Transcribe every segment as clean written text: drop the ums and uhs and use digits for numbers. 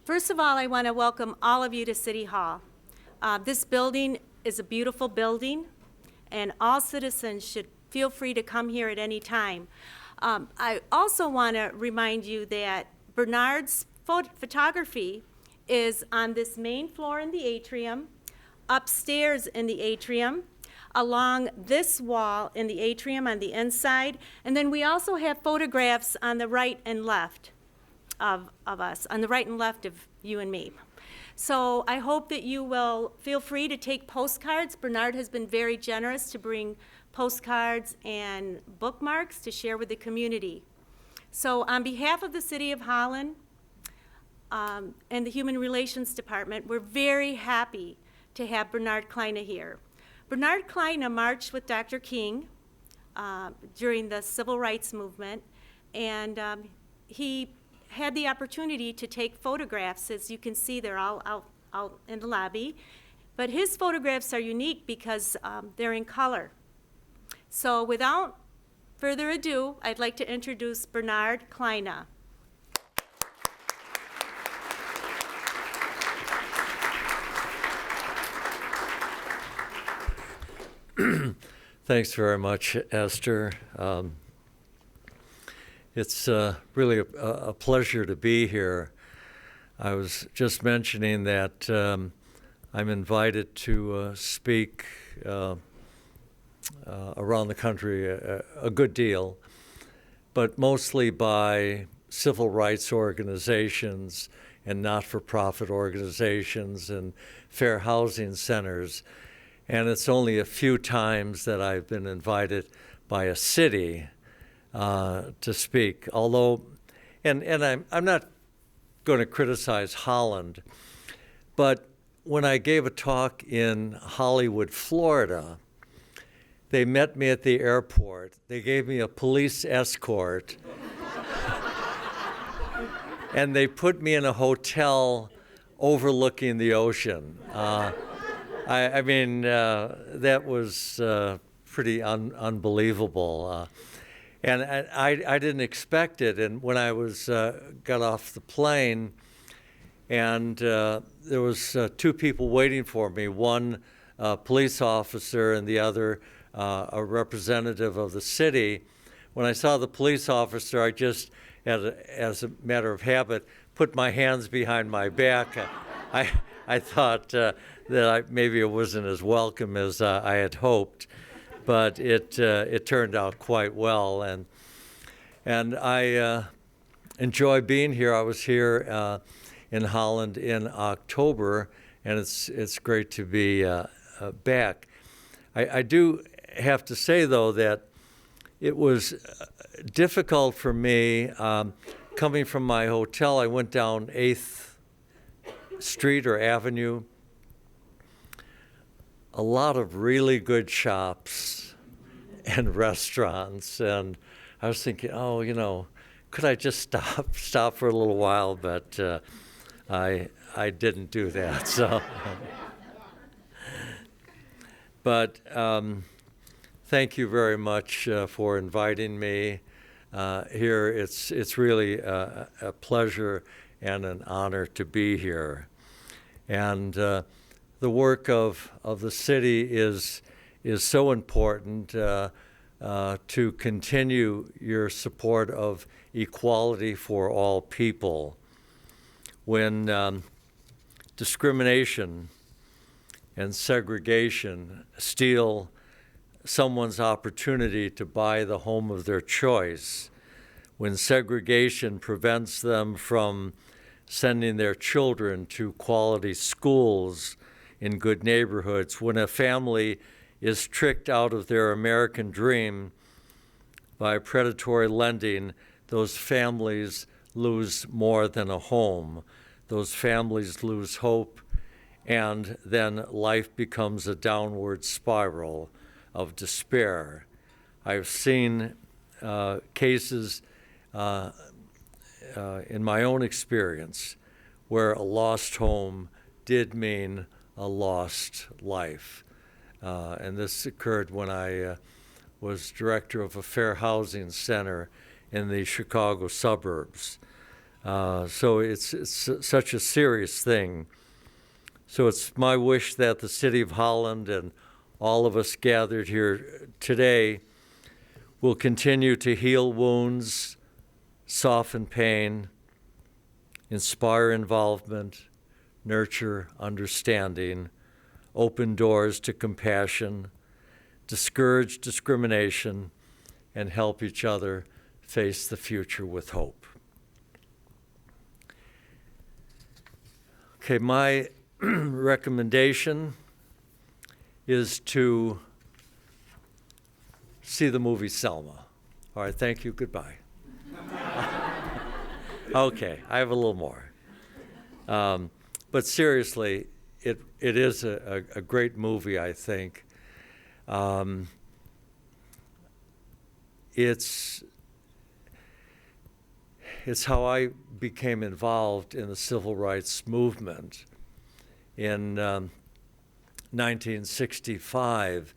First of all, I want to welcome all of you to City Hall. This building is a beautiful building, and all citizens should feel free to come here at any time. I also want to remind you that Bernard's photography is on this main floor in the atrium, upstairs in the atrium, along this wall in the atrium on the inside, and then we also have photographs on the right and left of us, on the right and left of you and me. So I hope that you will feel free to take postcards. Bernard has been very generous to bring postcards and bookmarks to share with the community. So on behalf of the City of Holland and the Human Relations Department, we're very happy to have Bernard Kleina here. Bernard Kleina marched with Dr. King during the Civil Rights Movement, and he had the opportunity to take photographs. As you can see, they're all out in the lobby. But his photographs are unique because they're in color. So without further ado, I'd like to introduce Bernard Kleina. Thanks very much, Esther. It's really a pleasure to be here. I was just mentioning that I'm invited to speak around the country a good deal, but mostly by civil rights organizations and not-for-profit organizations and fair housing centers. And it's only a few times that I've been invited by a city to speak. Although, and I'm not going to criticize Holland, but when I gave a talk in Hollywood, Florida, they met me at the airport. They gave me a police escort, and they put me in a hotel overlooking the ocean. I mean, that was pretty unbelievable. And I didn't expect it. And when I got off the plane, and there was two people waiting for me, one police officer and the other a representative of the city. When I saw the police officer, I just, as a matter of habit, put my hands behind my back. I thought that maybe it wasn't as welcome as I had hoped, but it turned out quite well, and I enjoy being here. I was here in Holland in October, and it's great to be back. I do have to say, though, that it was difficult for me coming from my hotel. I went down 8th Street or Avenue. A lot of really good shops and restaurants, and I was thinking, could I just stop for a little while? But I didn't do that. So, but thank you very much for inviting me here. It's really a pleasure and an honor to be here, and the work of the city is so important to continue your support of equality for all people. When discrimination and segregation steal someone's opportunity to buy the home of their choice, when segregation prevents them from sending their children to quality schools in good neighborhoods, when a family is tricked out of their American dream by predatory lending, those families lose more than a home. Those families lose hope, and then life becomes a downward spiral of despair. I've seen cases in my own experience where a lost home did mean a lost life. And this occurred when I was director of a fair housing center in the Chicago suburbs. So it's such a serious thing. So it's my wish that the City of Holland and all of us gathered here today will continue to heal wounds, soften pain, inspire involvement, nurture understanding, open doors to compassion, discourage discrimination, and help each other face the future with hope. Okay, my recommendation is to see the movie Selma. All right, thank you, goodbye. Okay, I have a little more. But seriously, it is a great movie, I think. It's how I became involved in the civil rights movement. In 1965,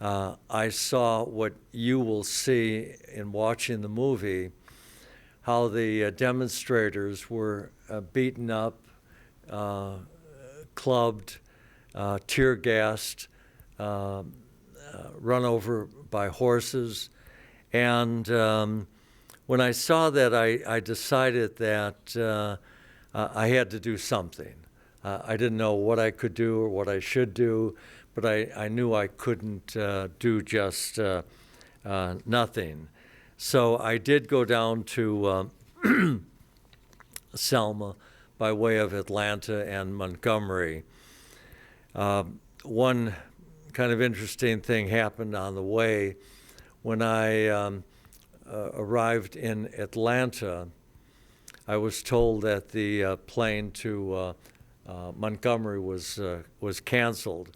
I saw what you will see in watching the movie, how the demonstrators were beaten up, clubbed, tear gassed, run over by horses. And when I saw that, I decided that I had to do something. I didn't know what I could do or what I should do, but I knew I couldn't do just nothing. So I did go down to Selma by way of Atlanta and Montgomery. One kind of interesting thing happened on the way. When I arrived in Atlanta, I was told that the plane to Montgomery was canceled.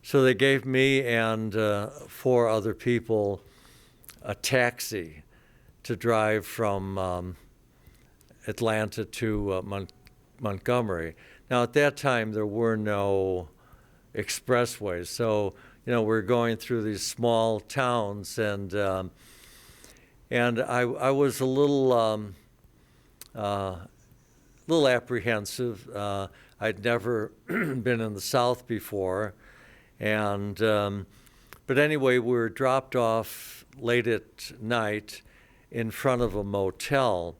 So they gave me and 4 other people a taxi to drive from Atlanta to Montgomery. Now, at that time, there were no expressways, so we're going through these small towns, and I was a little apprehensive. I'd never been in the South before, and but anyway, we were dropped off late at night in front of a motel.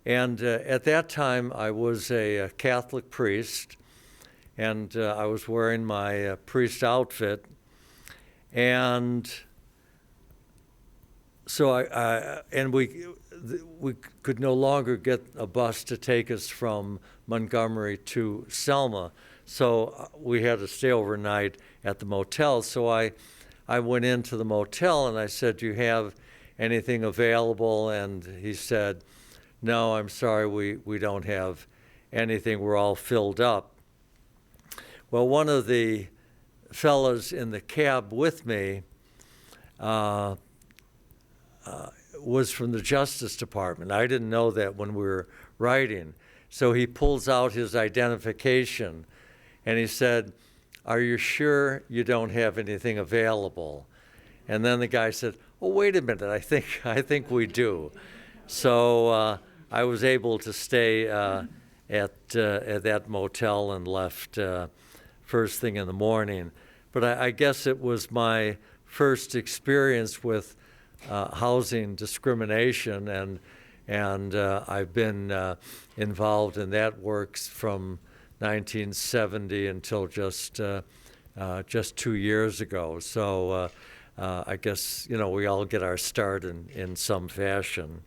And at that time, I was a Catholic priest, and I was wearing my priest outfit. And so we could no longer get a bus to take us from Montgomery to Selma. So we had to stay overnight at the motel. So I went into the motel and I said, "Do you have anything available?" And he said, "No, I'm sorry, we don't have anything. We're all filled up." Well, one of the fellas in the cab with me was from the Justice Department. I didn't know that when we were riding. So he pulls out his identification and he said, "Are you sure you don't have anything available?" And then the guy said, "Oh, wait a minute, I think we do." So I was able to stay at that motel and left first thing in the morning. But I guess it was my first experience with housing discrimination, and I've been involved in that work from 1970 until just 2 years ago. So I guess we all get our start in some fashion.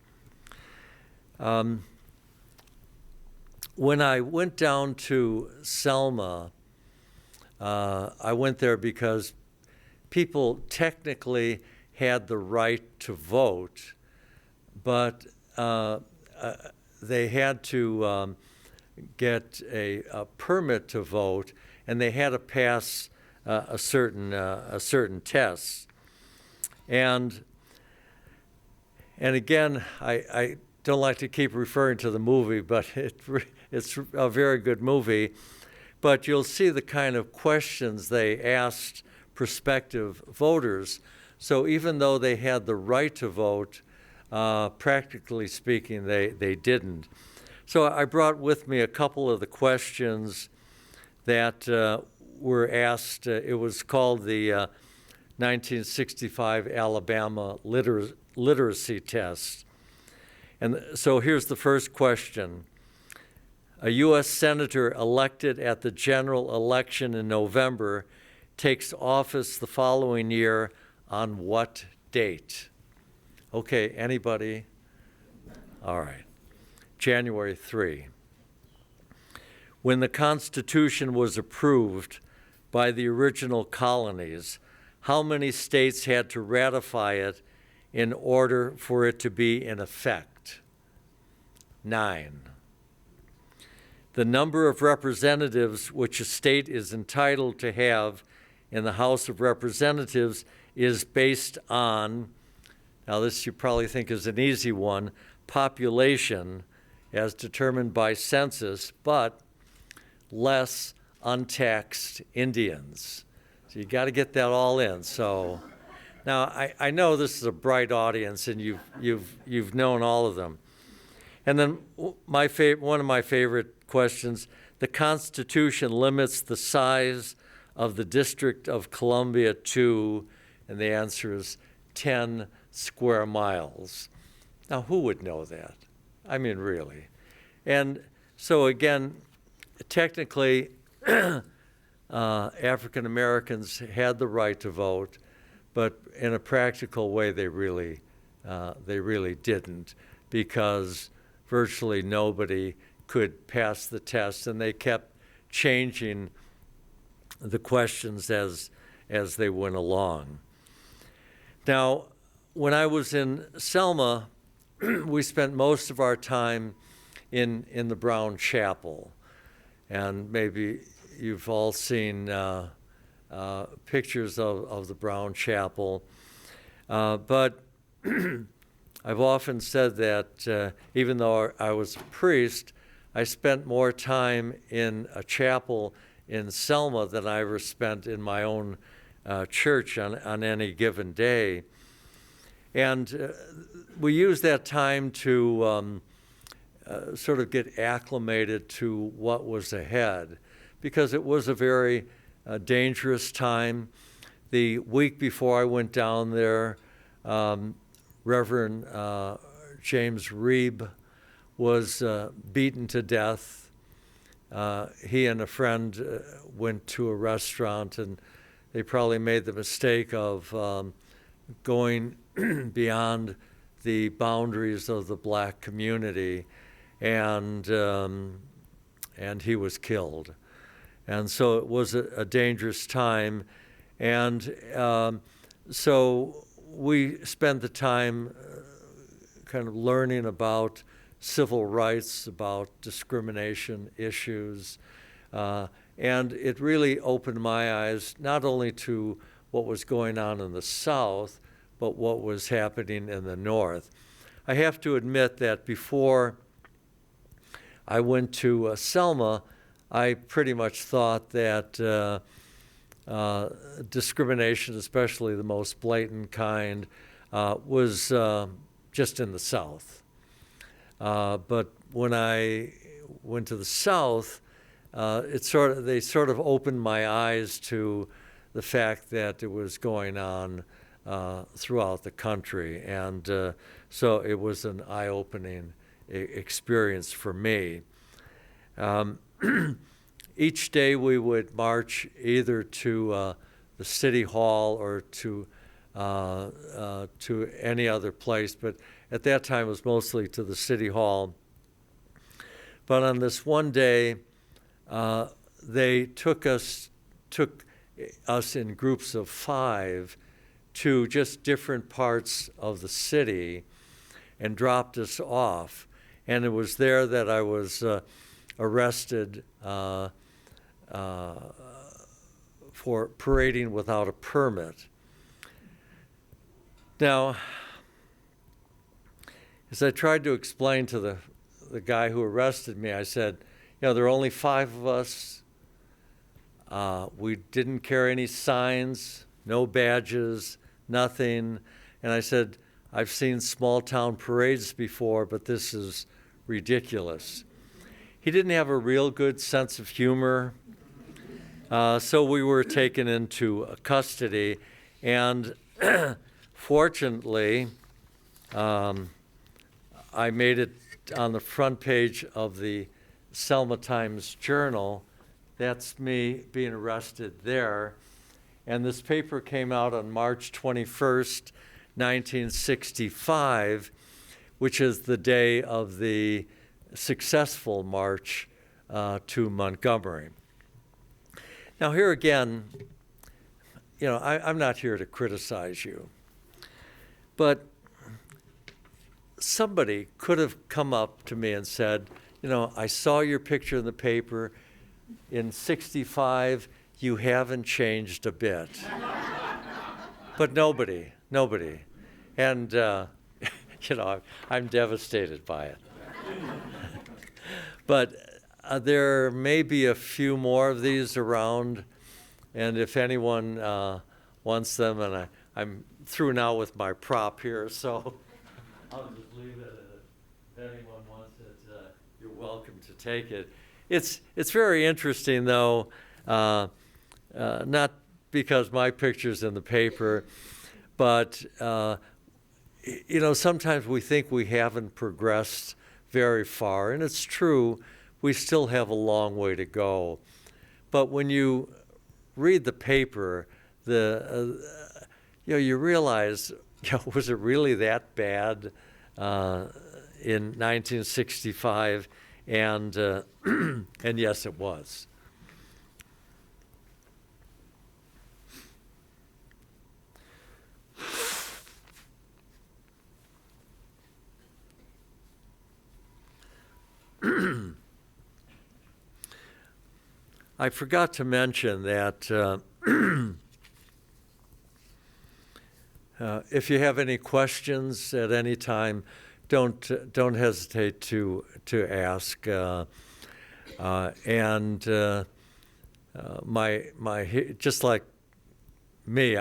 When I went down to Selma, I went there because people technically had the right to vote, but they had to get a permit to vote, and they had to pass a certain test. And again, I don't like to keep referring to the movie, but it's a very good movie. But you'll see the kind of questions they asked prospective voters. So even though they had the right to vote, Practically speaking, they didn't. So I brought with me a couple of the questions that were asked. It was called the 1965 Alabama Literacy Test. And so here's the first question. A U.S. senator elected at the general election in November takes office the following year on what date? Okay, anybody? All right. January 3. When the Constitution was approved by the original colonies, how many states had to ratify it in order for it to be in effect? 9. The number of representatives which a state is entitled to have in the House of Representatives is based on, now this you probably think is an easy one, population as determined by census, but less untaxed Indians. So you got to get that all in. So now I know this is a bright audience and you've known all of them. And then one of my favorite questions, the Constitution limits the size of the District of Columbia to, and the answer is 10 square miles. Now, who would know that? I mean, really. And so again, technically, African Americans had the right to vote, but in a practical way, they really didn't, because virtually nobody could pass the test, and they kept changing the questions as they went along. Now, when I was in Selma, we spent most of our time in the Brown Chapel, and maybe you've all seen pictures of the Brown Chapel, but I've often said that even though I was a priest, I spent more time in a chapel in Selma than I ever spent in my own church on any given day. And we used that time to sort of get acclimated to what was ahead, because it was a very dangerous time. The week before I went down there, Reverend James Reeb was beaten to death. He and a friend went to a restaurant, and they probably made the mistake of going beyond the boundaries of the black community, and he was killed. And so it was a dangerous time, and so we spent the time kind of learning about civil rights, about discrimination issues, and it really opened my eyes not only to what was going on in the South, but what was happening in the North. I have to admit that before I went to Selma, I pretty much thought that discrimination, especially the most blatant kind, was just in the South. But when I went to the South, they sort of opened my eyes to the fact that it was going on throughout the country, and so it was an eye-opening experience for me. Each day we would march either to the City Hall or to any other place, but at that time it was mostly to the City Hall. But on this one day, they took us in groups of 5 to just different parts of the city and dropped us off. And it was there that I was arrested for parading without a permit. Now, as I tried to explain to the guy who arrested me, I said, there are only 5 of us. We didn't carry any signs, no badges, nothing. And I said, I've seen small town parades before, but this is ridiculous. He didn't have a real good sense of humor, so we were taken into custody, and fortunately, I made it on the front page of the Selma Times-Journal. That's me being arrested there. And this paper came out on March 21st, 1965, which is the day of the successful march to Montgomery. Now here again, I'm not here to criticize you, but somebody could have come up to me and said, I saw your picture in the paper in '65, you haven't changed a bit. But nobody. And, I'm devastated by it. But there may be a few more of these around, and if anyone wants them, and I'm through now with my prop here, so I'll just leave it. If anyone wants it, you're welcome to take it. It's very interesting, though, not because my picture's in the paper, but sometimes we think we haven't progressed very far, and it's true, we still have a long way to go. But when you read the paper, you realize, was it really that bad in 1965? And and yes, it was. I forgot to mention that if you have any questions at any time, don't hesitate to ask. My just like me,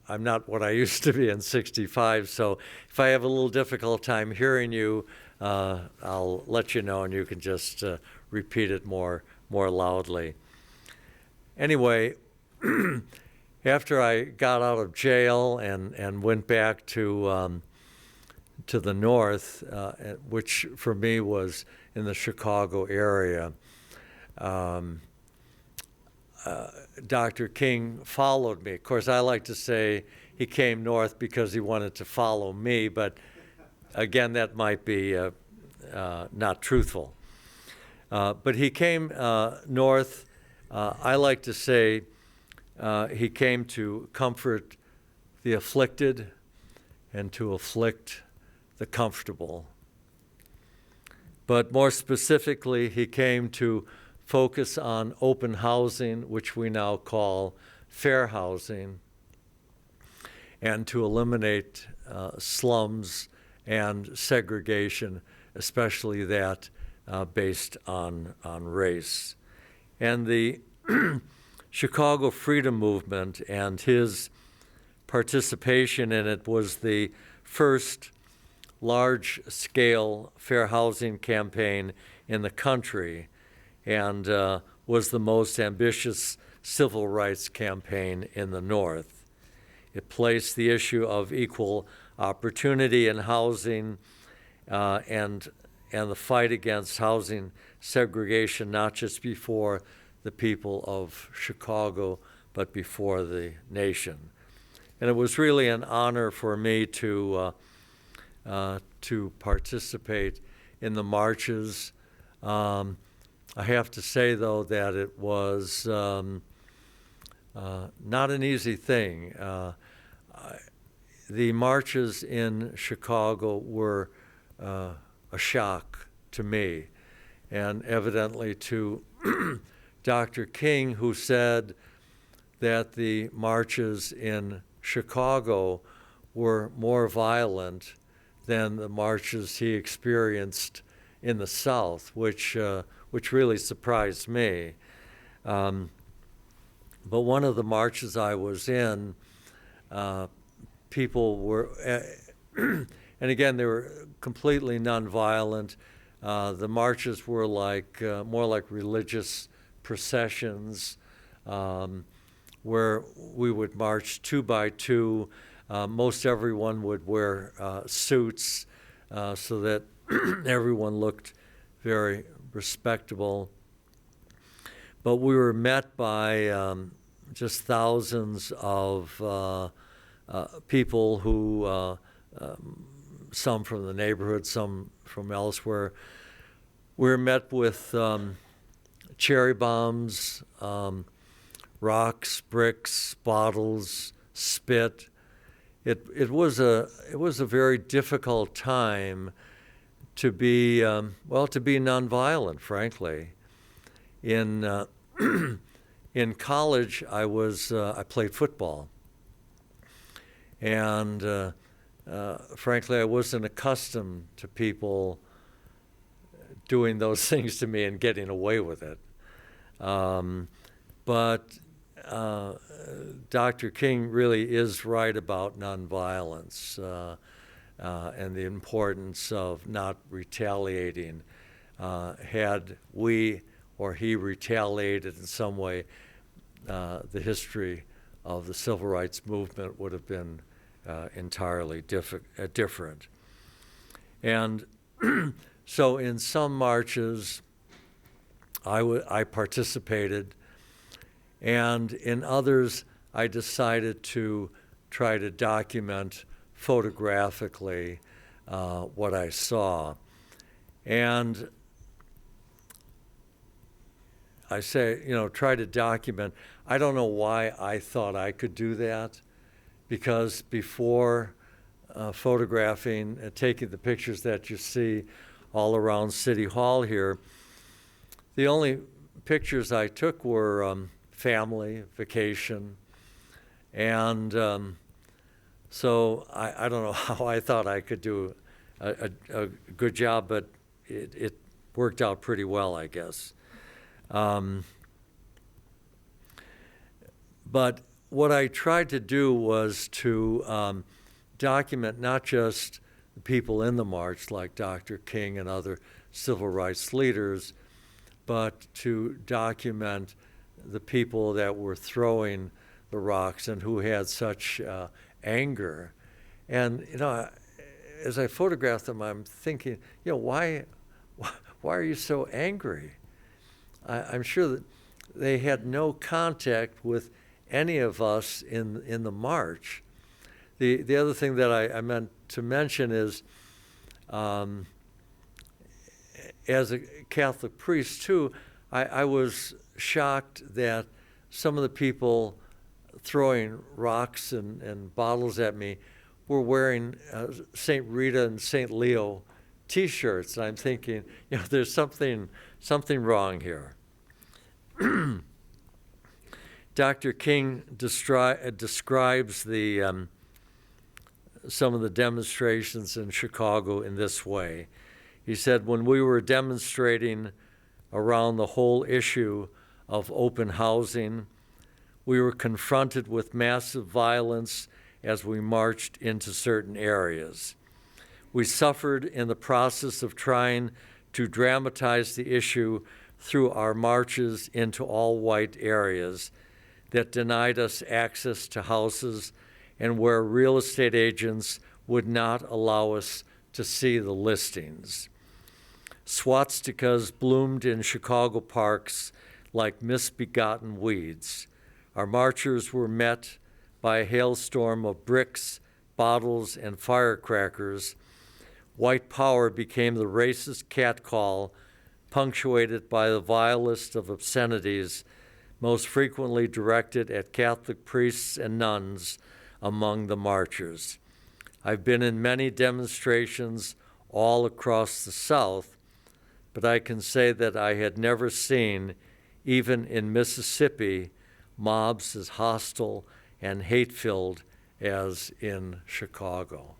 I'm not what I used to be in '65. So if I have a little difficult time hearing you, I'll let you know, and you can just repeat it more loudly. Anyway, after I got out of jail and went back to the north, which for me was in the Chicago area, Dr. King followed me. Of course, I like to say he came north because he wanted to follow me, but again, that might be not truthful. But he came north. I like to say he came to comfort the afflicted and to afflict the comfortable. But more specifically, he came to focus on open housing, which we now call fair housing, and to eliminate slums and segregation, especially that based on race. And the Chicago Freedom Movement and his participation in it was the first large-scale fair housing campaign in the country, and was the most ambitious civil rights campaign in the North. It placed the issue of equal opportunity in housing and the fight against housing segregation, not just before the people of Chicago, but before the nation. And it was really an honor for me to participate in the marches. I have to say, though, that it was not an easy thing. The marches in Chicago were a shock to me, and evidently to Dr. King, who said that the marches in Chicago were more violent than the marches he experienced in the South, which really surprised me. But one of the marches I was in, people were, and again, they were completely nonviolent. The marches were like more like religious processions, where we would march 2 by 2. Most everyone would wear suits so that everyone looked very respectable. But we were met by just thousands of people who, some from the neighborhood, some from elsewhere. We were met with cherry bombs, rocks, bricks, bottles, spit. It was a very difficult time to be to be nonviolent, frankly. In in college, I played football, and frankly, I wasn't accustomed to people doing those things to me and getting away with it. But Dr. King really is right about nonviolence and the importance of not retaliating. Had we or he retaliated in some way, the history of the civil rights movement would have been entirely different. And so in some marches, I participated, and in others, I decided to try to document photographically what I saw. And I say, try to document. I don't know why I thought I could do that, because before photographing and taking the pictures that you see all around City Hall here, the only pictures I took were family, vacation, and so I don't know how I thought I could do a good job, but it worked out pretty well, I guess. But what I tried to do was to document not just the people in the march, like Dr. King and other civil rights leaders, but to document the people that were throwing the rocks and who had such anger. And, as I photographed them, I'm thinking, why are you so angry? I'm sure that they had no contact with any of us in the march. The other thing that I meant to mention is, as a Catholic priest too, I was shocked that some of the people throwing rocks and bottles at me were wearing St. Rita and St. Leo T-shirts. And I'm thinking, there's something wrong here. Dr. King describes some of the demonstrations in Chicago in this way. He said, when we were demonstrating around the whole issue of open housing, we were confronted with massive violence as we marched into certain areas. We suffered in the process of trying to dramatize the issue through our marches into all-white areas that denied us access to houses and where real estate agents would not allow us to see the listings. Swastikas bloomed in Chicago parks like misbegotten weeds. Our marchers were met by a hailstorm of bricks, bottles, and firecrackers. White power became the racist catcall, punctuated by the vilest of obscenities, most frequently directed at Catholic priests and nuns among the marchers. I've been in many demonstrations all across the South, but I can say that I had never seen, even in Mississippi, mobs as hostile and hate-filled as in Chicago.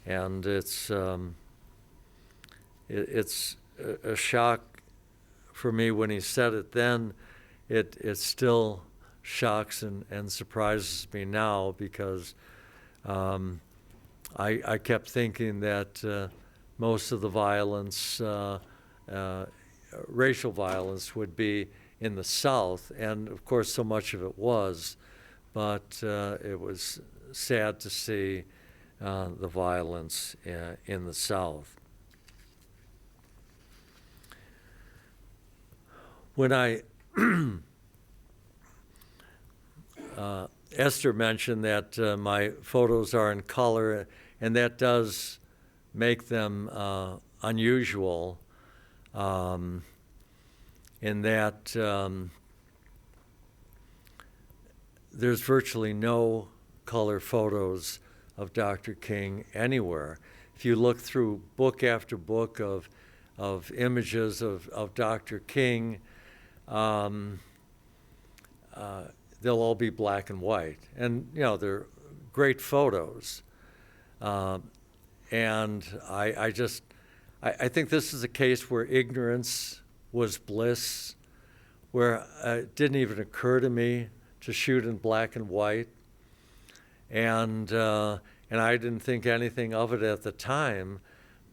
And it's a shock for me when he said it then. It still shocks and surprises me now because I kept thinking that most of the violence, racial violence, would be in the South, and of course so much of it was, but it was sad to see the violence in the South. When Esther mentioned that my photos are in color, and that does make them unusual, in that there's virtually no color photos of Dr. King anywhere. If you look through book after book of images of Dr. King, they'll all be black and white. And, they're great photos. And I think this is a case where ignorance was bliss, where it didn't even occur to me to shoot in black and white. And I didn't think anything of it at the time,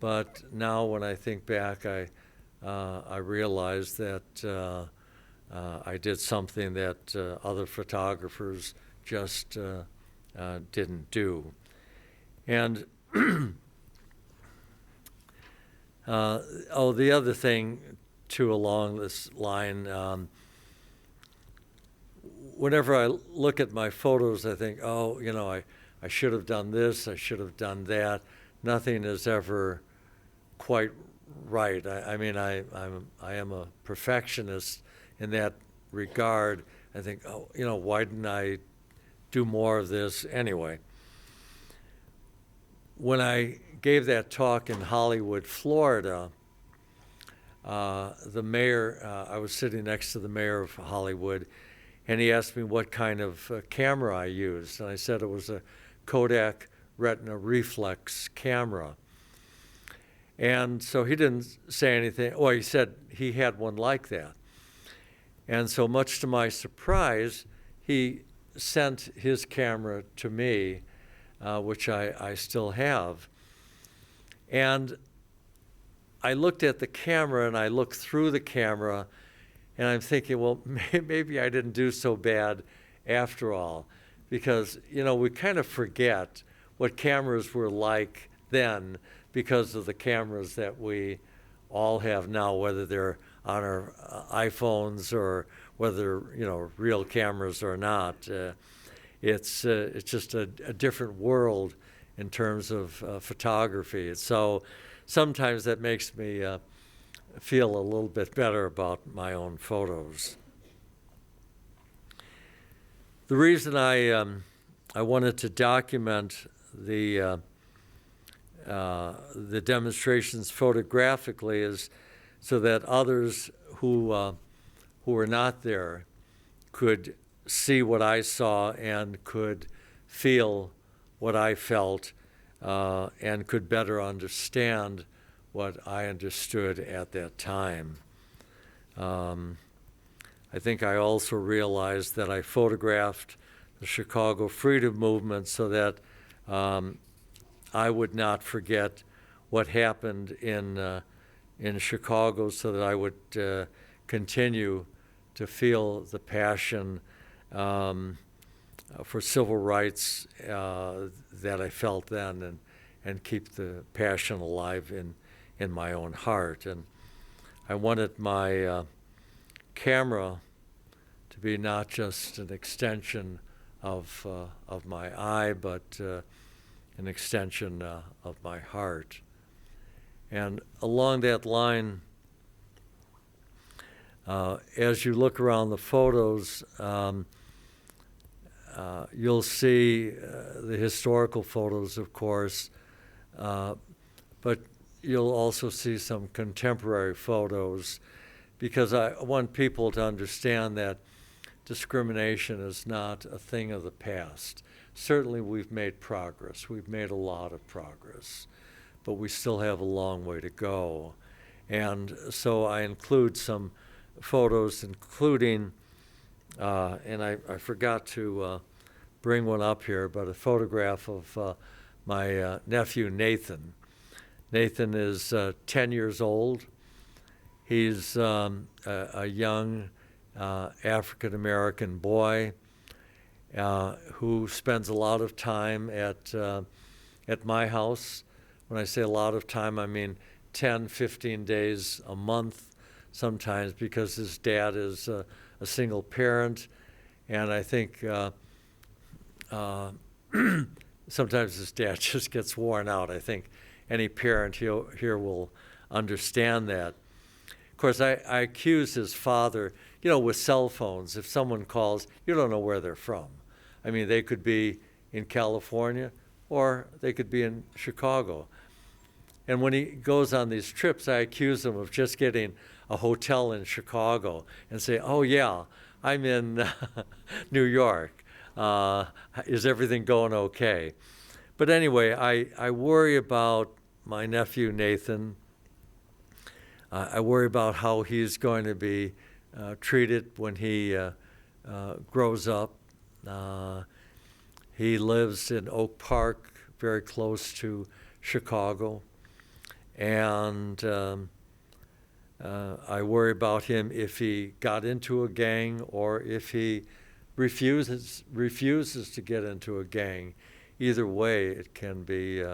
but now when I think back, I realize that I did something that other photographers just didn't do. And the other thing too along this line, whenever I look at my photos, I think, I should have done this, I should have done that. Nothing is ever quite right. I am a perfectionist in that regard. I think, why didn't I do more of this anyway? When I gave that talk in Hollywood, Florida, the mayor, I was sitting next to the mayor of Hollywood, and he asked me what kind of camera I used. And I said it was a Kodak Retina reflex camera. And so he didn't say anything. Well, he said he had one like that. And so much to my surprise, he sent his camera to me, which I still have. And I looked at the camera and I looked through the camera, and I'm thinking, well, maybe I didn't do so bad after all, because, we kind of forget what cameras were like then because of the cameras that we all have now, whether they're on our iPhones or whether, real cameras or not. It's just a different world in terms of photography. So sometimes that makes me feel a little bit better about my own photos. The reason I wanted to document the demonstrations photographically is so that others who were not there could see what I saw and could feel what I felt, and could better understand what I understood at that time. I think I also realized that I photographed the Chicago Freedom Movement so that I would not forget what happened in Chicago, so that I would continue to feel the passion for civil rights that I felt then, and keep the passion alive in my own heart. And I wanted my camera to be not just an extension of my eye, but an extension of my heart. And along that line, as you look around the photos, you'll see the historical photos, of course, but you'll also see some contemporary photos, because I want people to understand that discrimination is not a thing of the past. Certainly we've made progress. We've made a lot of progress, but we still have a long way to go. And so I include some photos, including, and I forgot to bring one up here, but a photograph of my nephew Nathan. Nathan is 10 years old. He's a young African-American boy who spends a lot of time at my house. When I say a lot of time, I mean 10, 15 days a month sometimes, because his dad is a single parent, and I think sometimes his dad just gets worn out. I think any parent here will understand that. Of course, I accuse his father, with cell phones, if someone calls, you don't know where they're from. I mean, they could be in California or they could be in Chicago. And when he goes on these trips, I accuse him of just getting a hotel in Chicago and say, oh yeah, I'm in New York. Is everything going okay? But anyway, I worry about my nephew Nathan. I worry about how he's going to be treated when he grows up. He lives in Oak Park, very close to Chicago. And I worry about him if he got into a gang or if he refuses to get into a gang. Either way, it can be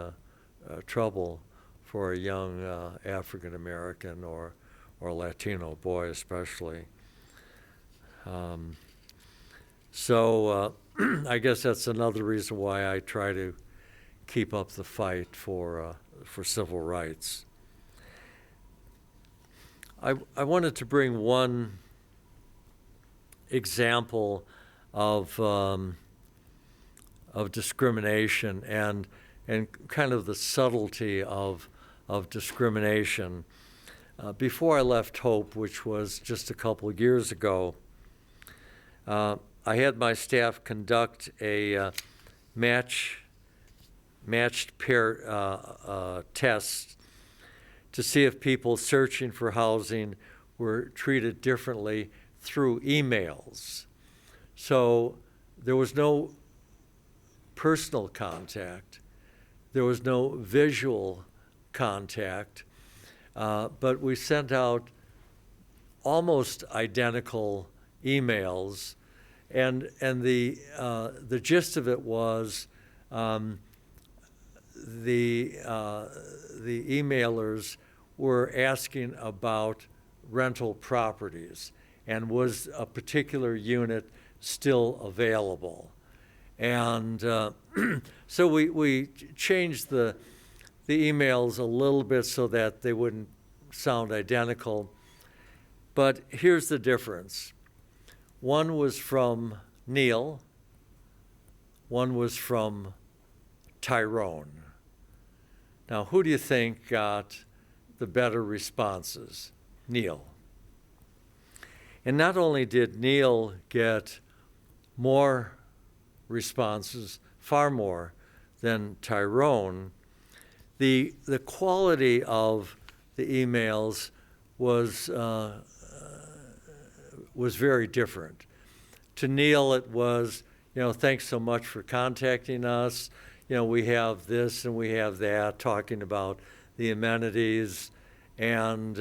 trouble for a young African American or Latino boy especially. So I guess that's another reason why I try to keep up the fight for civil rights. I wanted to bring one example of discrimination and kind of the subtlety of discrimination. Before I left Hope, which was just a couple of years ago, I had my staff conduct a matched pair test to see if people searching for housing were treated differently through emails. So there was no personal contact. There was no visual contact, but we sent out almost identical emails, and the gist of it was the emailers were asking about rental properties and was a particular unit still available. And so we changed the emails a little bit so that they wouldn't sound identical. But here's the difference. One was from Neil, one was from Tyrone. Now, who do you think got the better responses? Neil. And not only did Neil get more responses, far more than Tyrone, the quality of the emails was very different. To Neil, it was, thanks so much for contacting us. We have this and we have that, talking about the amenities, and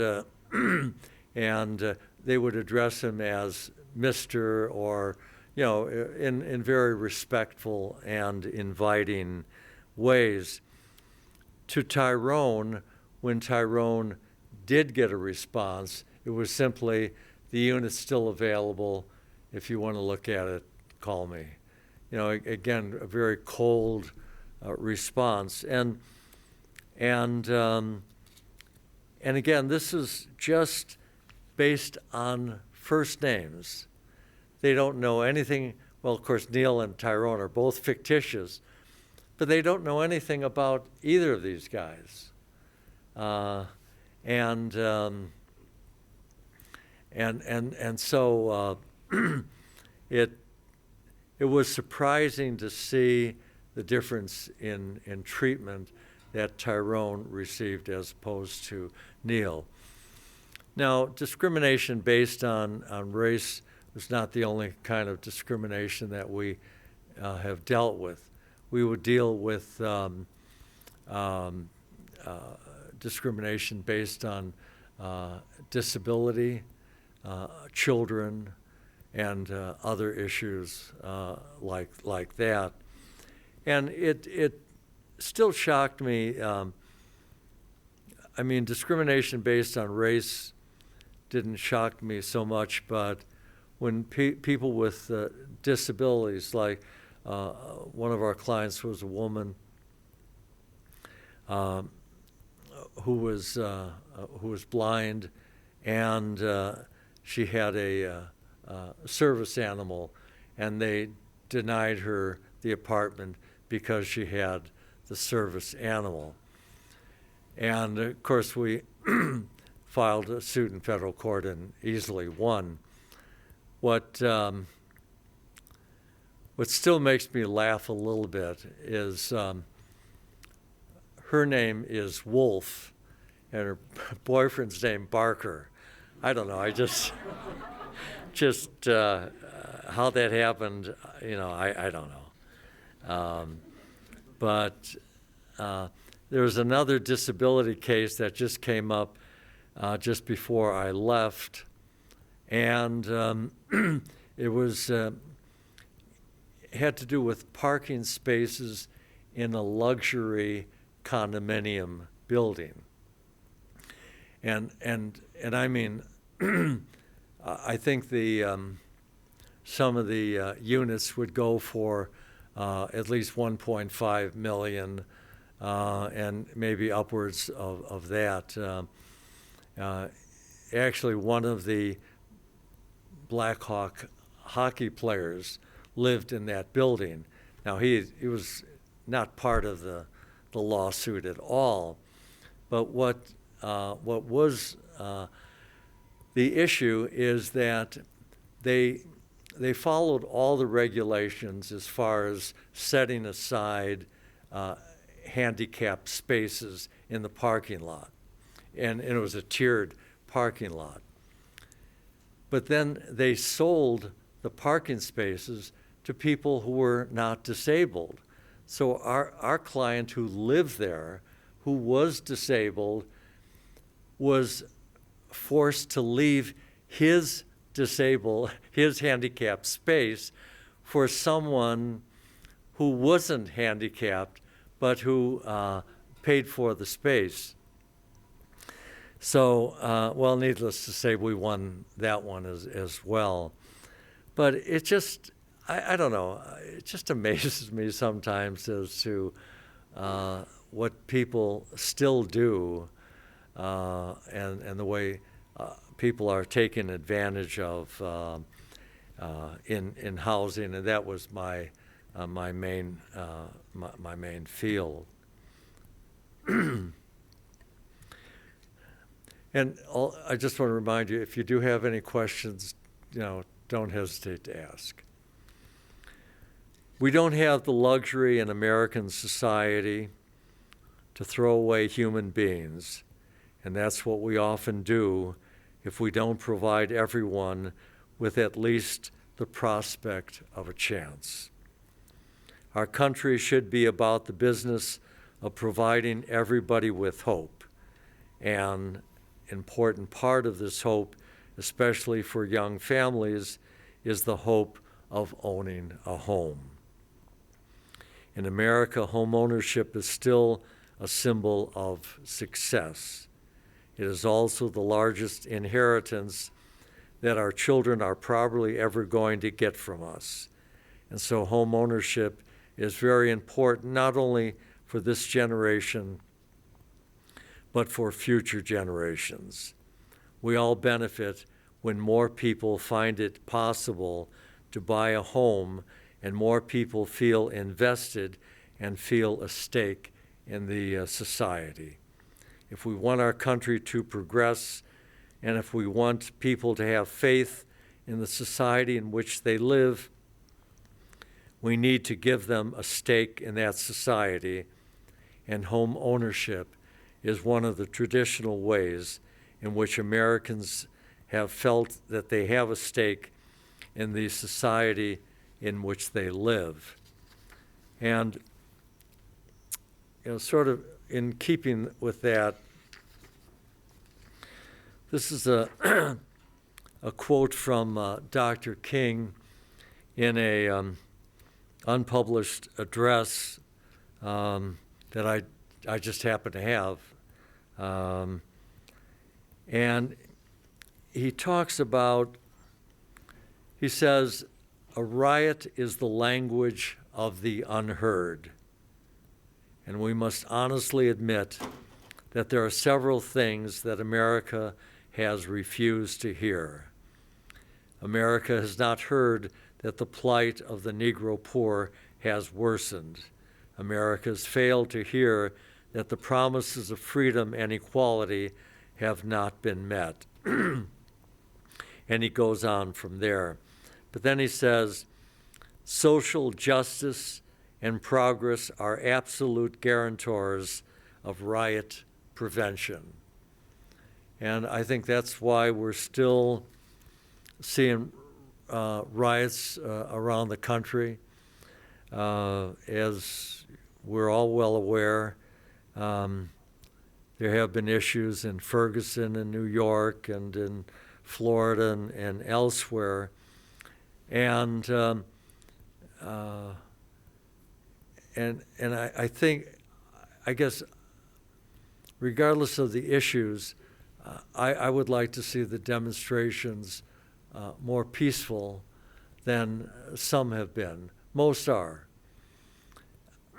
they would address him as Mr. or, in very respectful and inviting ways. To Tyrone, when Tyrone did get a response, it was simply, the unit's still available. If you want to look at it, call me. Again, a very cold response. And again, this is just based on first names. They don't know anything. Well, of course, Neil and Tyrone are both fictitious, but they don't know anything about either of these guys. And so it was surprising to see the difference in treatment that Tyrone received as opposed to Neil. Now, discrimination based on race was not the only kind of discrimination that we have dealt with. We would deal with um, discrimination based on disability, children, and other issues like that. And it still shocked me. I mean, discrimination based on race didn't shock me so much, but when people with disabilities, like one of our clients was a woman who was blind, and she had a service animal, and they denied her the apartment because she had the service animal. And of course, we filed a suit in federal court and easily won. What still makes me laugh a little bit is her name is Wolf, and her boyfriend's name Barker. I don't know. I just how that happened, I don't know. But there was another disability case that just came up just before I left, and it was had to do with parking spaces in a luxury condominium building, and I mean, I think some of the units would go for at least 1.5 million. And maybe upwards of that. Actually, one of the Blackhawk hockey players lived in that building. Now, he was not part of the lawsuit at all, but what was the issue is that they followed all the regulations as far as setting aside handicapped spaces in the parking lot. And it was a tiered parking lot. But then they sold the parking spaces to people who were not disabled. So our client who lived there, who was disabled, was forced to leave his handicapped space for someone who wasn't handicapped but who paid for the space. So, well, needless to say, we won that one as well. But it just, I don't know, it just amazes me sometimes as to what people still do and the way people are taken advantage of in housing, and that was my main field. And I just want to remind you, if you do have any questions, don't hesitate to ask. We don't have the luxury in American society to throw away human beings, and that's what we often do if we don't provide everyone with at least the prospect of a chance. Our country should be about the business of providing everybody with hope. And an important part of this hope, especially for young families, is the hope of owning a home. In America, home ownership is still a symbol of success. It is also the largest inheritance that our children are probably ever going to get from us. And so home ownership is very important, not only for this generation, but for future generations. We all benefit when more people find it possible to buy a home and more people feel invested and feel a stake in the society. If we want our country to progress, and if we want people to have faith in the society in which they live, we need to give them a stake in that society, and home ownership is one of the traditional ways in which Americans have felt that they have a stake in the society in which they live. And sort of in keeping with that, this is a, a quote from Dr. King in a unpublished address that I just happen to have. And he talks about, he says, a riot is the language of the unheard. And we must honestly admit that there are several things that America has refused to hear. America has not heard that the plight of the Negro poor has worsened. America has failed to hear that the promises of freedom and equality have not been met. And he goes on from there. But then he says, social justice and progress are absolute guarantors of riot prevention. And I think that's why we're still seeing riots around the country. As we're all well aware, there have been issues in Ferguson and New York and in Florida and elsewhere. And I think, I guess, regardless of the issues, I would like to see the demonstrations more peaceful than some have been. Most are.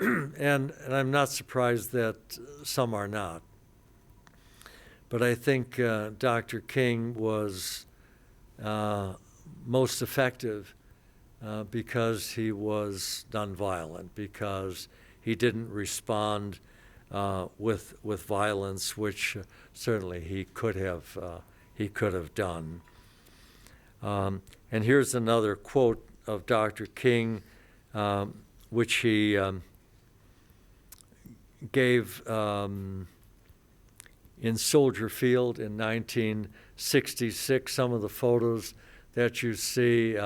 And I'm not surprised that some are not. But I think Dr. King was most effective because he was nonviolent, because he didn't respond with violence, which certainly he could have done. And here's another quote of Dr. King, which he gave in Soldier Field in 1966. Some of the photos that you see.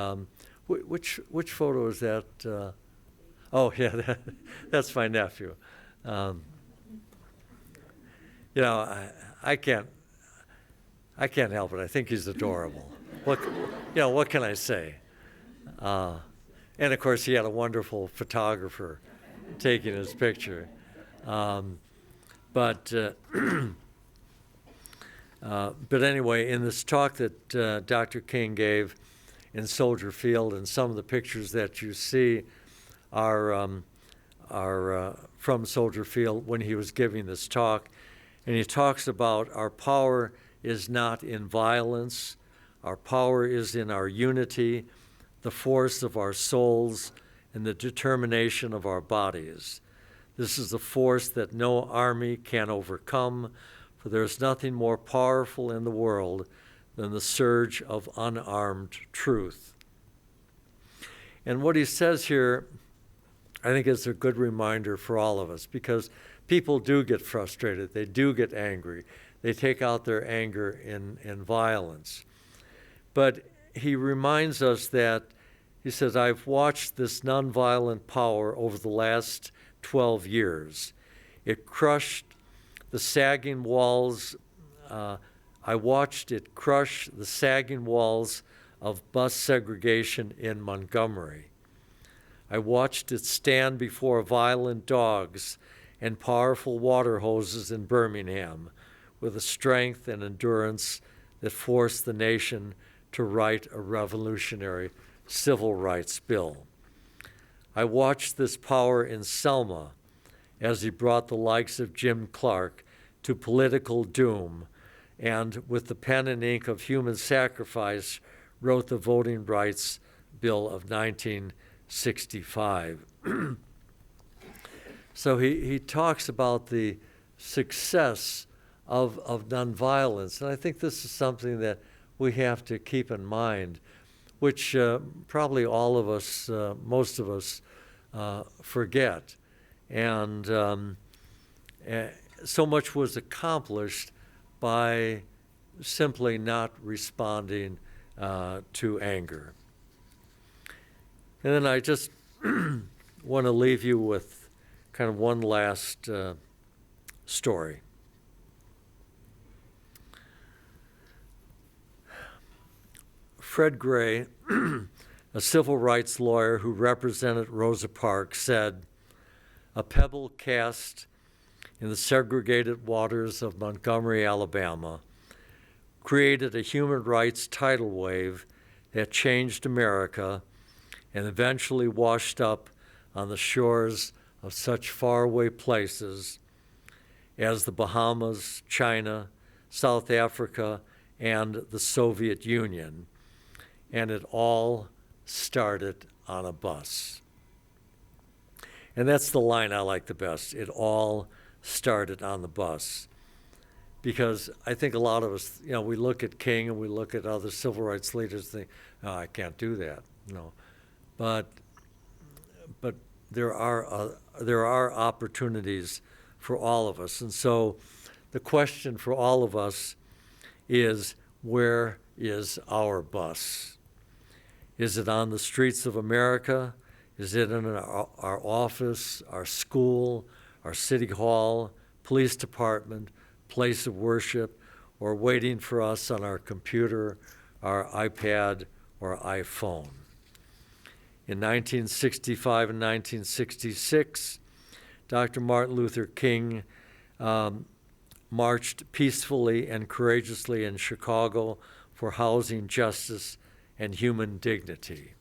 Which photo is that? Oh yeah, that's my nephew. You know, I can't help it. I think he's adorable. What can I say? And of course, he had a wonderful photographer taking his picture. But anyway, in this talk that Dr. King gave in Soldier Field, and some of the pictures that you see are from Soldier Field when he was giving this talk. And he talks about our power is not in violence. Our power is in our unity, the force of our souls, and the determination of our bodies. This is a force that no army can overcome, for there is nothing more powerful in the world than the surge of unarmed truth. And what he says here, I think, is a good reminder for all of us, because people do get frustrated. They do get angry. They take out their anger in violence. But he reminds us that, he says, I've watched this nonviolent power over the last 12 years. It crushed the sagging walls. I watched it crush the sagging walls of bus segregation in Montgomery. I watched it stand before violent dogs and powerful water hoses in Birmingham with a strength and endurance that forced the nation to write a revolutionary civil rights bill. I watched this power in Selma as he brought the likes of Jim Clark to political doom, and with the pen and ink of human sacrifice wrote the Voting Rights Bill of 1965. So he talks about the success of nonviolence, and I think this is something that we have to keep in mind, which probably all of us, most of us, forget. And so much was accomplished by simply not responding to anger. And then I just want to leave you with kind of one last story. Fred Gray, a civil rights lawyer who represented Rosa Parks, said, "A pebble cast in the segregated waters of Montgomery, Alabama, created a human rights tidal wave that changed America and eventually washed up on the shores of such faraway places as the Bahamas, China, South Africa, and the Soviet Union. And it all started on a bus." And that's the line I like the best. It all started on the bus. Because I think a lot of us, we look at King and we look at other civil rights leaders and think, "Oh, I can't do that." But there are opportunities for all of us. And so the question for all of us is, where is our bus? Is it on the streets of America? Is it in our office, our school, our city hall, police department, place of worship, or waiting for us on our computer, our iPad, or iPhone? In 1965 and 1966, Dr. Martin Luther King marched peacefully and courageously in Chicago for housing justice and human dignity.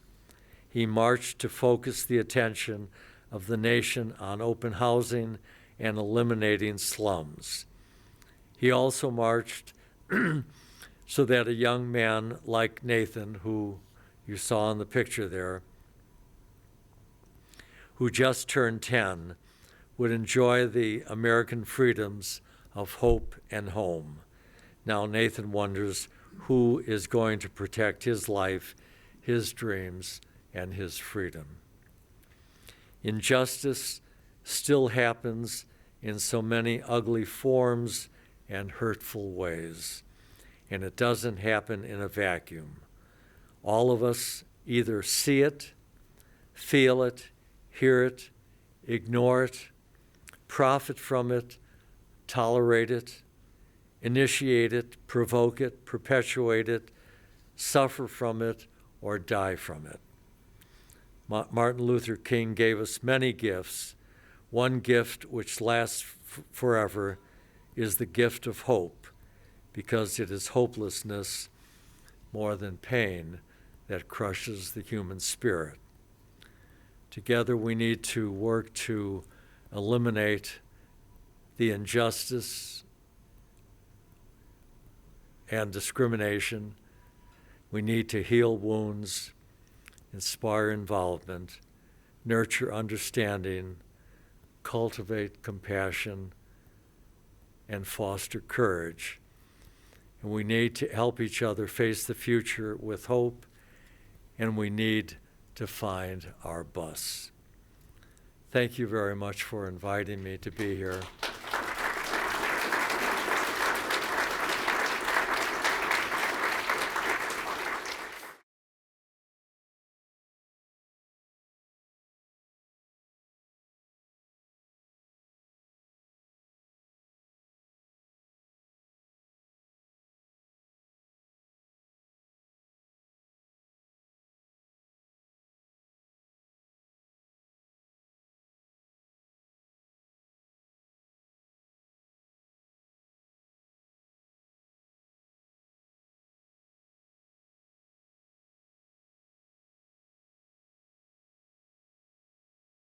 He marched to focus the attention of the nation on open housing and eliminating slums. He also marched so that a young man like Nathan, who you saw in the picture there, who just turned 10, would enjoy the American freedoms of hope and home. Now Nathan wonders who is going to protect his life, his dreams, and his freedom. Injustice still happens in so many ugly forms and hurtful ways, and it doesn't happen in a vacuum. All of us either see it, feel it, hear it, ignore it, profit from it, tolerate it, initiate it, provoke it, perpetuate it, suffer from it, or die from it. Martin Luther King gave us many gifts. One gift which lasts forever is the gift of hope, because it is hopelessness more than pain that crushes the human spirit. Together we need to work to eliminate the injustice and discrimination. We need to heal wounds, inspire involvement, nurture understanding, cultivate compassion, and foster courage. And we need to help each other face the future with hope, and we need to find our bus. Thank you very much for inviting me to be here.